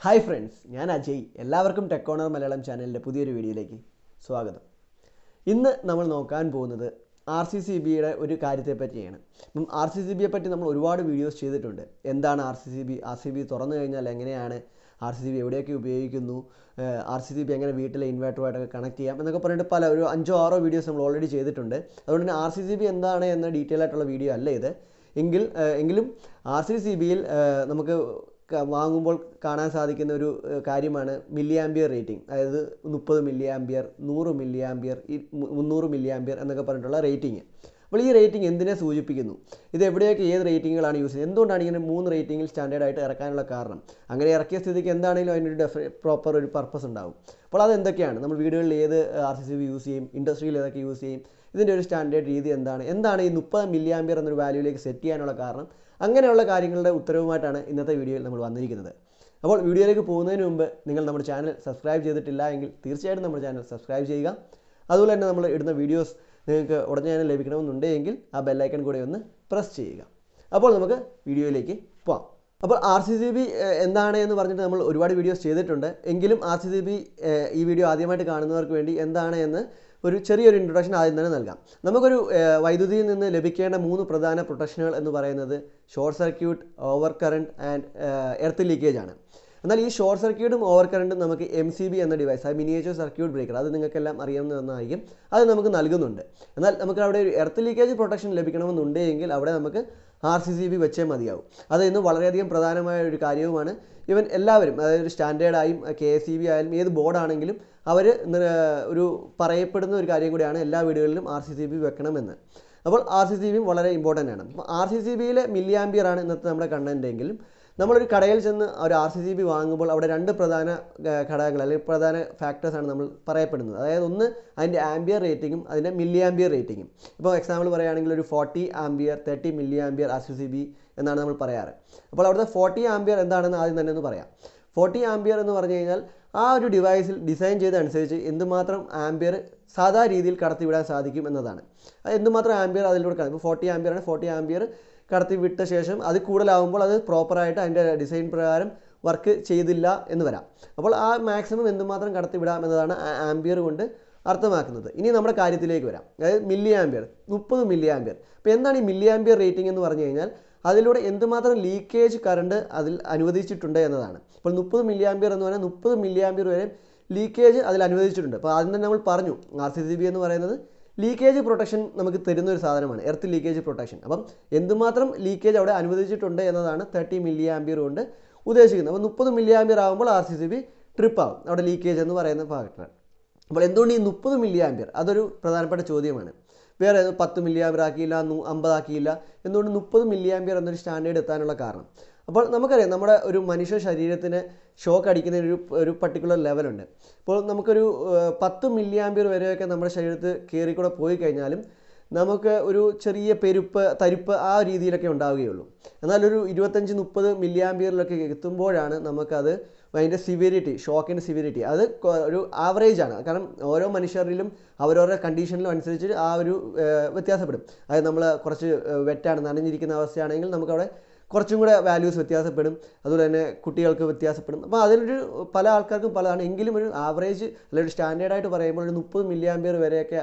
Hi friends, ഞാൻ അജയ്. എല്ലാവർക്കും ടെക്കോണർ മലയാളം ചാനലിൻ്റെ പുതിയൊരു വീഡിയോയിലേക്ക് സ്വാഗതം. ഇന്ന് നമ്മൾ നോക്കാൻ പോകുന്നത് RCCBയുടെ ഒരു കാര്യത്തെ പറ്റിയാണ്. അപ്പം RCCBയെ പറ്റി നമ്മൾ ഒരുപാട് വീഡിയോസ് ചെയ്തിട്ടുണ്ട്. എന്താണ് RCCB തുറന്നു കഴിഞ്ഞാൽ എങ്ങനെയാണ്, RCCB എവിടെയൊക്കെ ഉപയോഗിക്കുന്നു, RCCB എങ്ങനെ വീട്ടിലെ ഇൻവേർട്ടറുമായിട്ടൊക്കെ കണക്ട് ചെയ്യാം എന്നൊക്കെ പറഞ്ഞിട്ട് ഒരു 5-6 വീഡിയോസ് നമ്മൾ ഓൾറെഡി ചെയ്തിട്ടുണ്ട്. അതുകൊണ്ട് തന്നെ RCCB എന്താണ് എന്ന ഡീറ്റെയിൽ ആയിട്ടുള്ള വീഡിയോ അല്ല ഇത്. എങ്കിലും RCCBയിൽ നമുക്ക് വാങ്ങുമ്പോൾ കാണാൻ സാധിക്കുന്ന ഒരു കാര്യമാണ് മില്ലി ആംപിയർ റേറ്റിംഗ്. അതായത് 30 milli ampere, 100 milli ampere, 300 milli ampere എന്നൊക്കെ പറഞ്ഞിട്ടുള്ള റേറ്റിംഗ്. അപ്പോൾ ഈ റേറ്റിംഗ് എന്തിനെ സൂചിപ്പിക്കുന്നു, ഇത് എവിടെയൊക്കെ ഏത് റേറ്റിങ്ങുകളാണ് യൂസ് ചെയ്യുന്നത്, എന്തുകൊണ്ടാണ് ഇങ്ങനെ 3 റേറ്റിംഗിൽ സ്റ്റാൻഡേർഡായിട്ട് ഇറക്കാനുള്ള കാരണം, അങ്ങനെ ഇറക്കിയ സ്ഥിതിക്ക് എന്താണെങ്കിലും അതിനൊരു പ്രോപ്പർ ഒരു പർപ്പസ് ഉണ്ടാവും. അപ്പോൾ അതെന്തൊക്കെയാണ്, നമ്മൾ വീടുകളിൽ ഏത് RCCB യൂസ് ചെയ്യും, ഇൻഡസ്ട്രിയിൽ ഏതൊക്കെ യൂസ് ചെയ്യും, ഇതിൻ്റെ ഒരു സ്റ്റാൻഡേർഡ് രീതി എന്താണ് ഈ 30 മില്ലി ആംപിയർ എന്നൊരു വാല്യൂയിലേക്ക് സെറ്റ് ചെയ്യാനുള്ള കാരണം, അങ്ങനെയുള്ള കാര്യങ്ങളുടെ ഉത്തരവുമായിട്ടാണ് ഇന്നത്തെ വീഡിയോയിൽ നമ്മൾ വന്നിരിക്കുന്നത്. അപ്പോൾ വീഡിയോയിലേക്ക് പോകുന്നതിന് മുമ്പ് നിങ്ങൾ നമ്മുടെ ചാനൽ സബ്സ്ക്രൈബ് ചെയ്തിട്ടില്ല എങ്കിൽ തീർച്ചയായിട്ടും നമ്മുടെ ചാനൽ സബ്സ്ക്രൈബ് ചെയ്യുക. അതുപോലെ തന്നെ നമ്മൾ ഇടുന്ന വീഡിയോസ് നിങ്ങൾക്ക് ഉടനെ തന്നെ ലഭിക്കണമെന്നുണ്ടെങ്കിൽ ആ ബെല്ലൈക്കൺ കൂടെ ഒന്ന് പ്രസ് ചെയ്യുക. അപ്പോൾ നമുക്ക് വീഡിയോയിലേക്ക് പോകാം. അപ്പോൾ RCCB എന്താണ് എന്ന് പറഞ്ഞിട്ട് നമ്മൾ ഒരുപാട് വീഡിയോസ് ചെയ്തിട്ടുണ്ട്. എങ്കിലും RCCB ഈ വീഡിയോ ആദ്യമായിട്ട് കാണുന്നവർക്ക് വേണ്ടി എന്താണ് എന്ന് ഒരു ചെറിയൊരു ഇൻട്രൊഡക്ഷൻ ആദ്യം തന്നെ നൽകാം. നമുക്കൊരു വൈദ്യുതിയിൽ നിന്ന് ലഭിക്കേണ്ട 3 പ്രധാന പ്രൊട്ടക്ഷനുകൾ എന്ന് പറയുന്നത് short circuit, over current and earth leakage ആണ്. എന്നാൽ ഈ ഷോർട്ട് സർക്യൂട്ടും ഓവർ കറണ്ടും നമുക്ക് MCB എന്ന ഡിവൈസ്, അത് മിനിയേച്ചർ സർക്യൂട്ട് ബ്രേക്കർ, അത് നിങ്ങൾക്കെല്ലാം അറിയാവുന്ന ഒന്നായിരിക്കും, അത് നമുക്ക് നൽകുന്നുണ്ട്. എന്നാൽ നമുക്ക് അവിടെ ഒരു എർത്ത് ലീക്കേജ് പ്രൊട്ടക്ഷൻ ലഭിക്കണമെന്നുണ്ടെങ്കിൽ അവിടെ നമുക്ക് RCCB വെച്ചേ മതിയാവും. അത് ഇന്ന് വളരെയധികം പ്രധാനമായ ഒരു കാര്യവുമാണ്. ഇവൻ എല്ലാവരും, അതായത് സ്റ്റാൻഡേർഡായും KSEB ആയാലും ഏത് ബോർഡാണെങ്കിലും അവർ ഒരു പറയപ്പെടുന്ന ഒരു കാര്യം കൂടിയാണ് എല്ലാ വീടുകളിലും RCCB വെക്കണമെന്ന്. അപ്പോൾ RCCBയും വളരെ ഇമ്പോർട്ടൻ്റ് ആണ്. അപ്പോൾ RCCBയിലെ മില്ലി ആംപിയർ ആണ് ഇന്നത്തെ നമ്മുടെ കണ്ടന്റ് എങ്കിലും നമ്മളൊരു കടയിൽ ചെന്ന് ഒരു RCCB വാങ്ങുമ്പോൾ അവിടെ 2 പ്രധാന ഘടകങ്ങൾ അല്ലെങ്കിൽ പ്രധാന ഫാക്ടേഴ്സാണ് നമ്മൾ പറയപ്പെടുന്നത്. അതായത് ഒന്ന് അതിൻ്റെ ആംപിയർ റേറ്റിങ്ങും അതിൻ്റെ മില്ലി ആംപിയർ റേറ്റിങ്ങും. ഇപ്പോൾ എക്സാമ്പിൾ പറയുകയാണെങ്കിൽ ഒരു 40 ആംപിയർ 30 മില്ലി ആംപിയർ RCCB എന്നാണ് നമ്മൾ പറയാറ്. അപ്പോൾ അവിടുത്തെ 40 ആംപിയർ എന്താണെന്ന് ആദ്യം തന്നെ ഒന്ന് പറയാം. 40 ആംപിയർ എന്ന് പറഞ്ഞു കഴിഞ്ഞാൽ ആ ഒരു ഡിവൈസിൽ ഡിസൈൻ ചെയ്തനുസരിച്ച് എന്തുമാത്രം ആംപിയർ സാധാ രീതിയിൽ കടത്തിവിടാൻ സാധിക്കും എന്നതാണ്. അത് എന്തുമാത്രം ആംപിയർ അതിലൂടെ ഇപ്പോൾ 40 ആംപിയറാണ്. 40 ആംപിയർ കടത്തി വിട്ട ശേഷം അത് കൂടുതലാകുമ്പോൾ അത് പ്രോപ്പറായിട്ട് അതിൻ്റെ ഡിസൈൻ പ്രകാരം വർക്ക് ചെയ്തില്ല എന്ന് വരാം. അപ്പോൾ ആ മാക്സിമം എന്തുമാത്രം കടത്തി വിടാം എന്നതാണ് ആംപിയർ കൊണ്ട് അർത്ഥമാക്കുന്നത്. ഇനി നമ്മുടെ കാര്യത്തിലേക്ക് വരാം. അതായത് മില്ലി ആംപിയർ, 30 മില്ലി ആംപിയർ. അപ്പോൾ എന്താണ് ഈ മില്ലി ആംപിയർ റേറ്റിംഗ് എന്ന് പറഞ്ഞു കഴിഞ്ഞാൽ അതിലൂടെ എന്തുമാത്രം ലീക്കേജ് കറണ്ട് അതിൽ അനുവദിച്ചിട്ടുണ്ട് എന്നതാണ്. ഇപ്പോൾ 30 മില്ലി ആംപിയർ എന്ന് പറഞ്ഞാൽ 30 മില്ലി ആംപിയർ വരെ ലീക്കേജ് അതിൽ അനുവദിച്ചിട്ടുണ്ട്. അപ്പോൾ ആദ്യം തന്നെ നമ്മൾ പറഞ്ഞു RCCB എന്ന് പറയുന്നത് ലീക്കേജ് പ്രൊട്ടക്ഷൻ നമുക്ക് തരുന്ന ഒരു സാധനമാണ്, എർത്ത് ലീക്കേജ് പ്രൊട്ടക്ഷൻ. അപ്പം എന്തുമാത്രം ലീക്കേജ് അവിടെ അനുവദിച്ചിട്ടുണ്ട് എന്നതാണ് 30 മില്ലി ആംപിയർ കൊണ്ട് ഉദ്ദേശിക്കുന്നത്. അപ്പോൾ 30 മില്ലി ആംപിയർ ആകുമ്പോൾ RCCB ട്രിപ്പ് ആവും, അവിടെ ലീക്കേജ് എന്ന് പറയുന്ന ഫാക്ടർ. അപ്പോൾ എന്തുകൊണ്ട് ഈ 30 മില്ലി ആംപിയർ, അതൊരു പ്രധാനപ്പെട്ട ചോദ്യമാണ്. വേറെ 10 മില്ലി ആംപിയർ ആക്കിയില്ല, 50 ആക്കിയില്ല, എന്തുകൊണ്ട് 30 മില്ലി ആംപിയർ എന്നൊരു സ്റ്റാൻഡേർഡ് എത്താനുള്ള കാരണം? അപ്പോൾ നമുക്കറിയാം, നമ്മുടെ ഒരു മനുഷ്യ ശരീരത്തിന് ഷോക്ക് അടിക്കുന്നതിന് ഒരു പർട്ടിക്കുലർ ലെവലുണ്ട്. ഇപ്പോൾ നമുക്കൊരു 10 മില്ലി ആംപിയർ വരെയൊക്കെ നമ്മുടെ ശരീരത്തിൽ കയറിക്കൂടെ പോയി കഴിഞ്ഞാലും നമുക്ക് ഒരു ചെറിയ തരിപ്പ് ആ രീതിയിലൊക്കെ ഉണ്ടാവുകയുള്ളൂ. എന്നാൽ ഒരു 25-30 മില്ലി ആംപിയറിലൊക്കെ എത്തുമ്പോഴാണ് നമുക്കത് അതിൻ്റെ സിവിയറിറ്റി, ഷോക്കിൻ്റെ സിവിയറിറ്റി അത് ഒരു ആവറേജ് ആണ്. കാരണം ഓരോ മനുഷ്യരിലും അവരവരുടെ കണ്ടീഷനിലും അനുസരിച്ച് ആ ഒരു വ്യത്യാസപ്പെടും. അതായത് നമ്മൾ കുറച്ച് വെറ്റാണ്, നനഞ്ഞിരിക്കുന്ന അവസ്ഥയാണെങ്കിൽ നമുക്കവിടെ കുറച്ചും കൂടെ വാല്യൂസ് വ്യത്യാസപ്പെടും. അതുപോലെ തന്നെ കുട്ടികൾക്ക് വ്യത്യാസപ്പെടും. അപ്പോൾ അതിലൊരു പല ആൾക്കാർക്കും പലതാണ്. എങ്കിലും ഒരു ആവറേജ് അല്ലെങ്കിൽ സ്റ്റാൻഡേർഡായിട്ട് പറയുമ്പോൾ ഒരു 30 മില്ലി ആംപിയർ വരെയൊക്കെ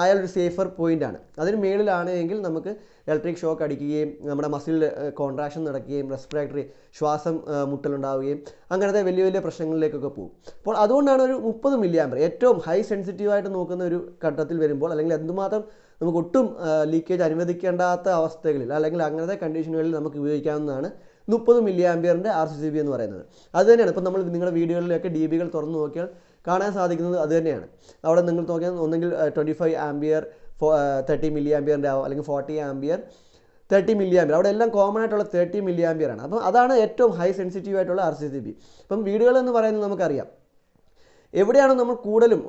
ആയാലൊരു സേഫർ പോയിൻ്റാണ്. അതിന് മേളിലാണ് എങ്കിൽ നമുക്ക് ഇലക്ട്രിക് ഷോക്ക് അടിക്കുകയും നമ്മുടെ മസിൽ കോൺട്രാക്ഷൻ നടക്കുകയും റെസ്പിറേറ്ററി ശ്വാസം മുട്ടലുണ്ടാവുകയും അങ്ങനത്തെ വലിയ വലിയ പ്രശ്നങ്ങളിലേക്കൊക്കെ പോകും. അപ്പോൾ അതുകൊണ്ടാണ് ഒരു 30 മില്ലി ആംപിയർ ഏറ്റവും ഹൈ സെൻസിറ്റീവായിട്ട് നോക്കുന്ന ഒരു ഘട്ടത്തിൽ വരുമ്പോൾ, അല്ലെങ്കിൽ എന്തുമാത്രം നമുക്ക് ഒട്ടും ലീക്കേജ് അനുവദിക്കേണ്ടാത്ത അവസ്ഥകളിൽ അല്ലെങ്കിൽ അങ്ങനത്തെ കണ്ടീഷനുകളിൽ നമുക്ക് ഉപയോഗിക്കാവുന്നതാണ് 30 മില്ലി ആംപിയറിൻ്റെ RCCB എന്ന് പറയുന്നത്. അത് തന്നെയാണ് ഇപ്പോൾ നമ്മൾ നിങ്ങളുടെ വീഡിയോകളിലൊക്കെ DBകൾ തുറന്നു നോക്കിയാൽ കാണാൻ സാധിക്കുന്നത് അത് തന്നെയാണ്. അവിടെ നിങ്ങൾ നോക്കിയാൽ ഒന്നെങ്കിൽ 25 ആംപിയർ 30 മില്ലി ആംപിയറിൻ്റെ ആവും, അല്ലെങ്കിൽ 40 ആംപിയർ 30 മില്ലി ആംപിയർ. അവിടെ എല്ലാം കോമൺ ആയിട്ടുള്ള 30 മില്ലി ആംപിയർ ആണ്. അപ്പോൾ അതാണ് ഏറ്റവും ഹൈ സെൻസിറ്റീവ് ആയിട്ടുള്ള RCCB. ഇപ്പം വീടുകൾ എന്ന് പറയുന്നത് നമുക്കറിയാം, എവിടെയാണ് നമ്മൾ കൂടുതലും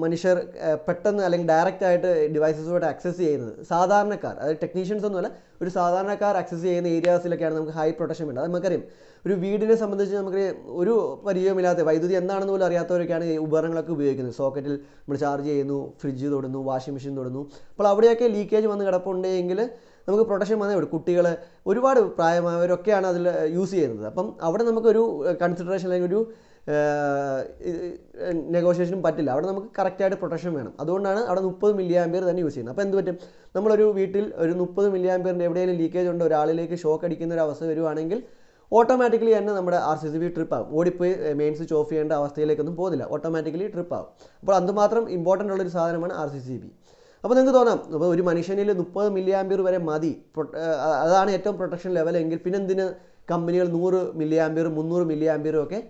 മനുഷ്യർ പെട്ടെന്ന് അല്ലെങ്കിൽ ഡയറക്റ്റ് ആയിട്ട് ഡിവൈസസുമായിട്ട് ആക്സസ് ചെയ്യുന്നത്? സാധാരണക്കാർ, അതായത് ടെക്നീഷ്യൻസ് ഒന്നുമല്ല, ഒരു സാധാരണക്കാർ ആക്സസ് ചെയ്യുന്ന ഏരിയാസിലൊക്കെയാണ് നമുക്ക് ഹൈ പ്രൊട്ടക്ഷൻ വേണ്ടത്. അത് നമുക്കറിയാം. ഒരു വീടിനെ സംബന്ധിച്ച് നമുക്ക് ഒരു പരിചയമില്ലാത്ത, വൈദ്യുതി എന്താണെന്ന് പോലും അറിയാത്തവരൊക്കെയാണ് ഈ ഉപകരണങ്ങളൊക്കെ ഉപയോഗിക്കുന്നത്. സോക്കറ്റിൽ നമ്മൾ ചാർജ് ചെയ്യുന്നു, ഫ്രിഡ്ജ് തൊടുന്നു, വാഷിംഗ് മെഷീൻ തൊടുന്നു. അപ്പോൾ അവിടെയൊക്കെ ലീക്കേജ് വന്ന് കിടപ്പുണ്ടെങ്കിൽ നമുക്ക് പ്രൊട്ടക്ഷൻ വന്നേ ഉള്ളൂ. കുട്ടികൾ ഒരുപാട് പ്രായമായവരൊക്കെയാണ് അതിൽ യൂസ് ചെയ്യുന്നത്. അപ്പം അവിടെ നമുക്കൊരു കൺസിഡറേഷൻ അല്ലെങ്കിൽ ഒരു നെഗോഷിയേഷനും പറ്റില്ല. അവിടെ നമുക്ക് കറക്റ്റായിട്ട് പ്രൊട്ടക്ഷൻ വേണം. അതുകൊണ്ടാണ് അവിടെ 30 മില്ലി ആംപിയർ തന്നെ യൂസ് ചെയ്യുന്നത്. അപ്പോൾ എന്ത് പറ്റും, നമ്മളൊരു വീട്ടിൽ ഒരു 30 മില്ലി ആംപിയറിൻ്റെ എവിടെയെങ്കിലും ലീക്കേജ് ഉണ്ട്, ഒരാളിലേക്ക് ഷോക്ക് അടിക്കുന്ന ഒരു അവസ്ഥ വരുവാണെങ്കിൽ ഓട്ടോമാറ്റിക്കലി തന്നെ നമ്മുടെ RCCB ട്രിപ്പ് ആകും. ഓടിപ്പോയി മെയിൻ സ്വിച്ച് ഓഫ് ചെയ്യേണ്ട അവസ്ഥയിലേക്കൊന്നും പോകുന്നില്ല, ഓട്ടോമാറ്റിക്കലി ട്രിപ്പ് ആകും. അപ്പോൾ അതുമാത്രം ഇമ്പോർട്ടൻ്റ് ഉള്ളൊരു സാധനമാണ് RCCB. അപ്പോൾ നിങ്ങൾക്ക് തോന്നാം, അപ്പോൾ ഒരു മനുഷ്യനിൽ 30 മില്ലി ആംപിയർ വരെ മതി, അതാണ് ഏറ്റവും പ്രൊട്ടക്ഷൻ ലെവൽ എങ്കിൽ പിന്നെ എന്തിന് കമ്പനികൾ 100 മില്ലി ആംപിയറും 300 മില്ലി ആംപിയറും ഒക്കെ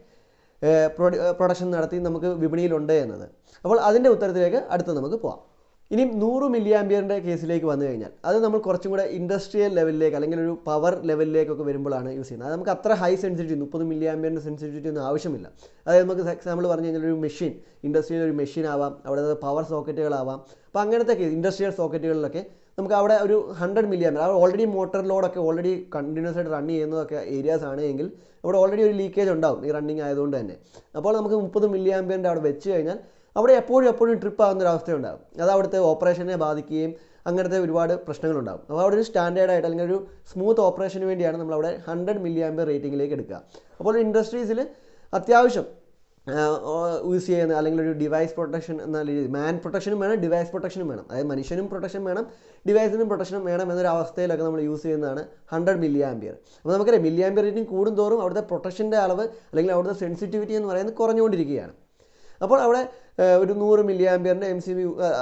പ്രൊഡക്ഷൻ നടത്തി നമുക്ക് വിപണിയിലുണ്ട് എന്നത്. അപ്പോൾ അതിൻ്റെ ഉത്തരത്തിലേക്ക് അടുത്ത് നമുക്ക് പോകാം. ഇനി 100 മില്ലി ആംപിയറിൻ്റെ കേസിലേക്ക് വന്നു കഴിഞ്ഞാൽ അത് നമ്മൾ കുറച്ചും കൂടെ ഇൻഡസ്ട്രിയൽ ലെവലിലേക്ക് അല്ലെങ്കിൽ ഒരു പവർ ലെവലിലേക്കൊക്കെ വരുമ്പോഴാണ് യൂസ് ചെയ്യുന്നത്. അത് നമുക്ക് അത്ര ഹൈ സെൻസിറ്റിവിറ്റി 30 മില്ലി ആംപിയറിൻ്റെ സെൻസിറ്റിവിറ്റി ഒന്നും ആവശ്യമില്ല. അതായത് നമുക്ക് എക്സാമ്പിൾ പറഞ്ഞു കഴിഞ്ഞാൽ ഒരു മെഷീൻ, ഇൻഡസ്ട്രിയൽ ഒരു മെഷീൻ ആവാം, അവിടെ പവർ സോക്കറ്റുകളാവാം. അപ്പോൾ അങ്ങനത്തെ ഇൻഡസ്ട്രിയൽ സോക്കറ്റുകളിലൊക്കെ നമുക്ക് അവിടെ ഒരു 100 മില്ലി ആംപിയർ, അവിടെ ഓൾറെഡി മോട്ടർ ലോഡൊക്കെ ഓൾറെഡി കണ്ടിന്യൂസ് ആയിട്ട് റൺ ചെയ്യുന്നതൊക്കെ ഏരിയാസ് ആണ് എങ്കിൽ അവിടെ ഓൾറെഡി ഒരു ലീക്കേജ് ഉണ്ടാവും ഈ റണ്ണിങ് ആയതുകൊണ്ട് തന്നെ. അപ്പോൾ നമുക്ക് 30 മില്ലി ആംപിയറിൻ്റെ അവിടെ വെച്ച് കഴിഞ്ഞാൽ അവിടെ എപ്പോഴും ട്രിപ്പ് ആകുന്നൊരവസ്ഥയുണ്ടാകും. അത് അവിടുത്തെ ഓപ്പറേഷനെ ബാധിക്കുകയും അങ്ങനത്തെ ഒരുപാട് പ്രശ്നങ്ങളുണ്ടാകും. അപ്പോൾ അവിടെ ഒരു സ്റ്റാൻഡേർഡായിട്ട് അല്ലെങ്കിൽ ഒരു സ്മൂത്ത് ഓപ്പറേഷന് വേണ്ടിയാണ് നമ്മളവിടെ 100 മില്ലി ആംപിയർ റേറ്റിംഗിലേക്ക് എടുക്കുക. അപ്പോൾ ഇൻഡസ്ട്രീസിൽ അത്യാവശ്യം യൂസ് ചെയ്യുന്ന അല്ലെങ്കിൽ ഒരു ഡിവൈസ് പ്രൊട്ടക്ഷൻ എന്ന രീതി, മാൻ പ്രൊട്ടക്ഷനും വേണം, ഡിവൈസ് പ്രൊട്ടക്ഷനും വേണം. അതായത് മനുഷ്യനും പ്രൊട്ടക്ഷൻ വേണം, ഡിവൈസിനും പ്രൊട്ടക്ഷനും വേണം എന്നൊരു അവസ്ഥയിലൊക്കെ നമ്മൾ യൂസ് ചെയ്യുന്നതാണ് 100 മില്ലി ആംപിയർ. അപ്പോൾ നമുക്കറിയാം മില്ലി ആംപിയർ റേറ്റിംഗ് കൂടുന്തോറും അവിടുത്തെ പ്രൊട്ടക്ഷൻ്റെ അളവ് അല്ലെങ്കിൽ അവിടുത്തെ സെൻസിറ്റിവിറ്റി എന്ന് പറയുന്നത് കുറഞ്ഞുകൊണ്ടിരിക്കുകയാണ്. അപ്പോൾ അവിടെ ഒരു 100 മില്ലി ആംപിയറിൻ്റെ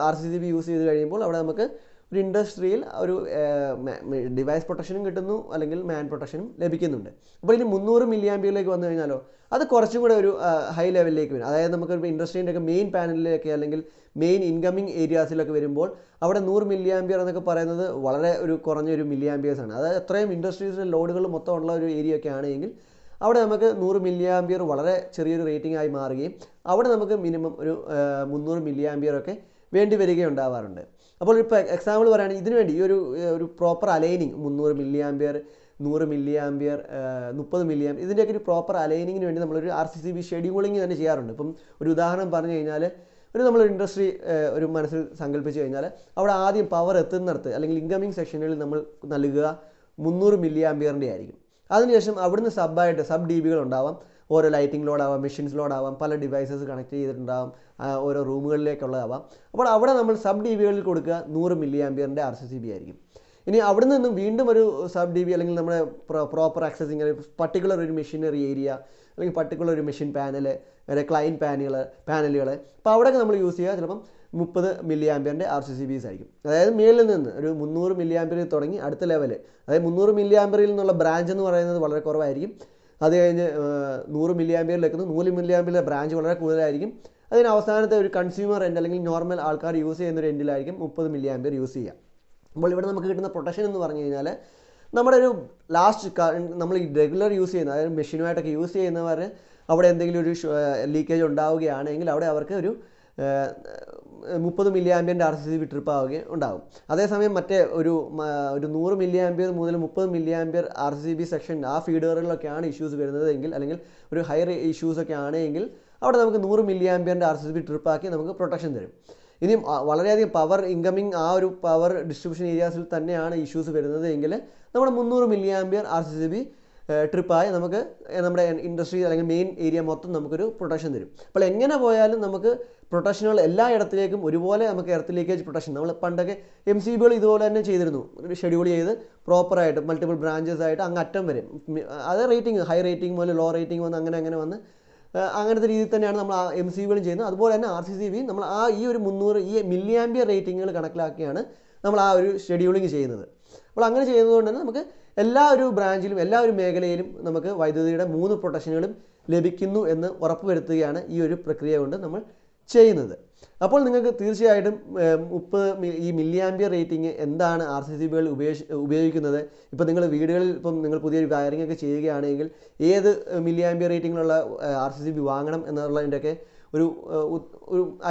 RCCB യൂസ് ചെയ്ത് കഴിയുമ്പോൾ അവിടെ നമുക്ക് ഒരു ഇൻഡസ്ട്രിയിൽ ഒരു ഡിവൈസ് പ്രൊട്ടക്ഷനും കിട്ടുന്നു അല്ലെങ്കിൽ മാൻ പ്രൊട്ടക്ഷനും ലഭിക്കുന്നുണ്ട്. അപ്പോൾ ഇനി 300 മില്ലി ആംപിയറിലേക്ക് വന്നു കഴിഞ്ഞാലോ അത് കുറച്ചും കൂടെ ഒരു ഹൈ ലെവലിലേക്ക് വരും. അതായത് നമുക്ക് ഇൻഡസ്ട്രീൻ്റെ ഒക്കെ മെയിൻ പാനലിലേക്ക് അല്ലെങ്കിൽ മെയിൻ ഇൻകമിങ് ഏരിയാസിലൊക്കെ വരുമ്പോൾ അവിടെ 100 മില്ലി ആംപിയർ എന്നൊക്കെ പറയുന്നത് വളരെ ഒരു കുറഞ്ഞൊരു മില്ലി ആംപിയേഴ്സാണ്. അതായത് അത്രയും ഇൻഡസ്ട്രീസിലെ ലോഡുകൾ മൊത്തം ഉള്ള ഒരു ഏരിയ ഒക്കെ ആണെങ്കിൽ അവിടെ നമുക്ക് 100 മില്ലി ആംപിയർ വളരെ ചെറിയൊരു റേറ്റിംഗ് ആയി മാറുകയും അവിടെ നമുക്ക് മിനിമം ഒരു 300 മില്ലി ആംപിയർ ഒക്കെ വേണ്ടി വരികയുണ്ടാവാറുണ്ട്. അപ്പോൾ ഇപ്പോൾ എക്സാമ്പിൾ പറയുകയാണെങ്കിൽ ഇതിനു വേണ്ടി ഈ ഒരു proper aligning 300 milli ampere, 100 milli ampere, 30 milli ampere, ഇതിൻ്റെയൊക്കെ ഒരു പ്രോപ്പർ അലൈനിങ്ങിന് വേണ്ടി നമ്മളൊരു RCCB ഷെഡ്യൂളിങ് തന്നെ ചെയ്യാറുണ്ട്. ഇപ്പം ഒരു ഉദാഹരണം പറഞ്ഞു കഴിഞ്ഞാൽ നമ്മളൊരു ഇൻഡസ്ട്രി ഒരു മനസ്സിൽ സങ്കല്പിച്ച് കഴിഞ്ഞാൽ അവിടെ ആദ്യം പവർ എത്തുന്നിടത്ത് അല്ലെങ്കിൽ ഇൻകമിങ് സെക്ഷനുകളിൽ നമ്മൾ നൽകുക 300 മില്ലി ആംപിയറിൻ്റെ ആയിരിക്കും. അതിനുശേഷം അവിടുന്ന് സബ് DBകൾ ഉണ്ടാവാം, ഓരോ ലൈറ്റിംഗ് ലോഡാവാം, മെഷീൻസ് ലോഡാവാം, പല ഡിവൈസസ് കണക്ട് ചെയ്തിട്ടുണ്ടാവാം, ഓരോ റൂമുകളിലേക്കുള്ളതാവാം. അപ്പോൾ അവിടെ നമ്മൾ സബ് DBകളിൽ കൊടുക്കുക 100 മില്ലി ആംപിയറിൻ്റെ RCCB ആയിരിക്കും. ഇനി അവിടെ നിന്നും വീണ്ടും ഒരു സബ് DB അല്ലെങ്കിൽ നമ്മുടെ പ്രോപ്പർ ആക്സസിങ് പർട്ടിക്കുലർ ഒരു മെഷീനറി ഏരിയ അല്ലെങ്കിൽ പർട്ടിക്കുലർ ഒരു മെഷീൻ പാനൽ, ക്ലയൻറ്റ് പാനലുകൾ, അപ്പോൾ അവിടെയൊക്കെ നമ്മൾ യൂസ് ചെയ്യുക ചിലപ്പം 30 മില്ലി ആംപിയറിൻ്റെ RCCBs ആയിരിക്കും. അതായത് മേളിൽ നിന്ന് ഒരു 300 മില്ലി ആംപിയറിൽ തുടങ്ങി അടുത്ത ലെവൽ, അതായത് 300 മില്ലി ആംപിയറിൽ നിന്നുള്ള ബ്രാഞ്ച് എന്ന് പറയുന്നത് വളരെ കുറവായിരിക്കും. അത് കഴിഞ്ഞ് 100 മില്ലി ആംപിയറിലേക്ക് 100 മില്ലി ആംപിയറിലെ ബ്രാഞ്ച് വളരെ കൂടുതലായിരിക്കും. അതിന് അവസാനത്തെ ഒരു കൺസ്യൂമർ എൻഡ് അല്ലെങ്കിൽ നോർമൽ ആൾക്കാർ യൂസ് ചെയ്യുന്ന ഒരു എൻഡിലായിരിക്കും 30 മില്ലി ആംപിയർ യൂസ് ചെയ്യുക. അപ്പോൾ ഇവിടെ നമുക്ക് കിട്ടുന്ന പ്രൊട്ടക്ഷൻ എന്ന് പറഞ്ഞു കഴിഞ്ഞാൽ നമ്മുടെ ഒരു ലാസ്റ്റ് നമ്മൾ ഈ റെഗുലർ യൂസ് ചെയ്യുന്ന അതായത് മെഷീനുമായിട്ടൊക്കെ യൂസ് ചെയ്യുന്നവർ അവിടെ എന്തെങ്കിലും ഒരു ലീക്കേജ് ഉണ്ടാവുകയാണെങ്കിൽ അവിടെ അവർക്ക് ഒരു 30 മില്ലി ആംപിയറിൻ്റെ RCCB ട്രിപ്പ് ഉണ്ടാകും. അതേസമയം മറ്റേ ഒരു 100 മില്ലി ആംപിയർ മുതൽ 30 മില്ലി ആംപിയർ RCCB സെക്ഷൻ ആ ഫീഡറുകളിലൊക്കെയാണ് ഇഷ്യൂസ് വരുന്നത് എങ്കിൽ അല്ലെങ്കിൽ ഒരു ഹയർ ഇഷ്യൂസൊക്കെ ആണെങ്കിൽ അവിടെ നമുക്ക് 100 മില്ലി ആംപിയറിൻ്റെ RCCB ട്രിപ്പാക്കി നമുക്ക് പ്രൊട്ടക്ഷൻ തരും. ഇനി വളരെയധികം പവർ ഇൻകമിങ് ആ ഒരു പവർ ഡിസ്ട്രിബ്യൂഷൻ ഏരിയാസിൽ തന്നെയാണ് ഇഷ്യൂസ് വരുന്നത് എങ്കിൽ നമ്മുടെ 300 മില്ലി ആംപിയർ RCCB ട്രിപ്പായി നമുക്ക് നമ്മുടെ ഇൻഡസ്ട്രി അല്ലെങ്കിൽ മെയിൻ ഏരിയ മൊത്തം നമുക്കൊരു പ്രൊട്ടക്ഷൻ തരും. അപ്പോൾ എങ്ങനെ പോയാലും നമുക്ക് പ്രൊട്ടക്ഷനുകൾ എല്ലായിടത്തിലേക്കും ഒരുപോലെ നമുക്ക് എർത്ത് ലീക്കേജ് പ്രൊട്ടക്ഷൻ നമ്മൾ പണ്ടൊക്കെ MCBകൾ ഇതുപോലെ തന്നെ ചെയ്തിരുന്നു, ഒരു ഷെഡ്യൂൾ ചെയ്ത് പ്രോപ്പറായിട്ട് മൾട്ടിപ്പിൾ ബ്രാഞ്ചസ് ആയിട്ട് അങ്ങ് അറ്റം വരെ. അത് റേറ്റിംഗ് ഹൈ റേറ്റിംഗ് മുതൽ ലോ റേറ്റിംഗ് വന്ന് അങ്ങനെ വന്ന് അങ്ങനത്തെ രീതിയിൽ തന്നെയാണ് നമ്മൾ ആ MCBകളും ചെയ്യുന്നത്. അതുപോലെ തന്നെ RCCB നമ്മൾ ഈ ഒരു 300 ഈ മില്ലി ആംപിയർ റേറ്റിങ്ങുകൾ കണക്കിലാക്കിയാണ് നമ്മൾ ആ ഒരു ഷെഡ്യൂളിങ് ചെയ്യുന്നത്. അപ്പോൾ അങ്ങനെ ചെയ്യുന്നതുകൊണ്ട് തന്നെ നമുക്ക് എല്ലാ ഒരു ബ്രാഞ്ചിലും എല്ലാ ഒരു മേഖലയിലും നമുക്ക് വൈദ്യുതിയുടെ 3 പ്രൊട്ടക്ഷനുകളും ലഭിക്കുന്നു എന്ന് ഉറപ്പുവരുത്തുകയാണ് ഈ ഒരു പ്രക്രിയ കൊണ്ട് നമ്മൾ ചെയ്യുന്നത്. അപ്പോൾ നിങ്ങൾക്ക് തീർച്ചയായിട്ടും ഈ മില്ലി ആംപിയർ റേറ്റിംഗ് എന്താണ് RCCBകൾ ഉപയോഗിക്കുന്നത്, ഇപ്പോൾ നിങ്ങൾ വീടുകളിൽ ഇപ്പം നിങ്ങൾ പുതിയൊരു വയറിംഗ് ഒക്കെ ചെയ്യുകയാണെങ്കിൽ ഏത് മില്ലി ആംപിയർ റേറ്റിങ്ങിലുള്ള RCCB വാങ്ങണം എന്നുള്ളതിൻ്റെയൊക്കെ ഒരു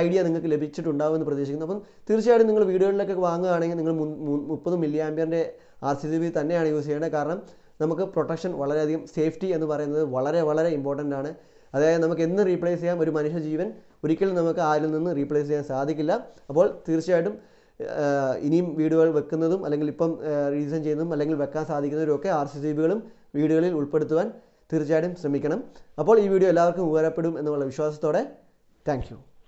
ഐഡിയ നിങ്ങൾക്ക് ലഭിച്ചിട്ടുണ്ടാവുമെന്ന് പ്രതീക്ഷിക്കുന്നു. അപ്പം തീർച്ചയായിട്ടും നിങ്ങൾ വീടുകളിലൊക്കെ വാങ്ങുകയാണെങ്കിൽ നിങ്ങൾ 30 മില്ലി ആംപിയറിൻ്റെ RCCB തന്നെയാണ് യൂസ് ചെയ്യേണ്ടത്. കാരണം നമുക്ക് പ്രൊട്ടക്ഷൻ വളരെയധികം സേഫ്റ്റി എന്ന് പറയുന്നത് വളരെ ഇമ്പോർട്ടൻ്റ് ആണ്. അതായത് നമുക്ക് എന്ന് റീപ്ലേസ് ചെയ്യാം, ഒരു മനുഷ്യ ജീവൻ ഒരിക്കലും നമുക്ക് ആരിൽ നിന്ന് റീപ്ലേസ് ചെയ്യാൻ സാധിക്കില്ല. അപ്പോൾ തീർച്ചയായിട്ടും ഇനിയും വീഡിയോകൾ വെക്കുന്നതും അല്ലെങ്കിൽ ഇപ്പം റീസൺ ചെയ്യുന്നതും അല്ലെങ്കിൽ വെക്കാൻ സാധിക്കുന്നവരും ഒക്കെ RCCBകളും വീഡിയോകളിൽ ഉൾപ്പെടുത്തുവാൻ തീർച്ചയായിട്ടും ശ്രമിക്കണം. അപ്പോൾ ഈ വീഡിയോ എല്ലാവർക്കും ഉപകാരപ്പെടും എന്നുള്ള വിശ്വാസത്തോടെ താങ്ക് യു.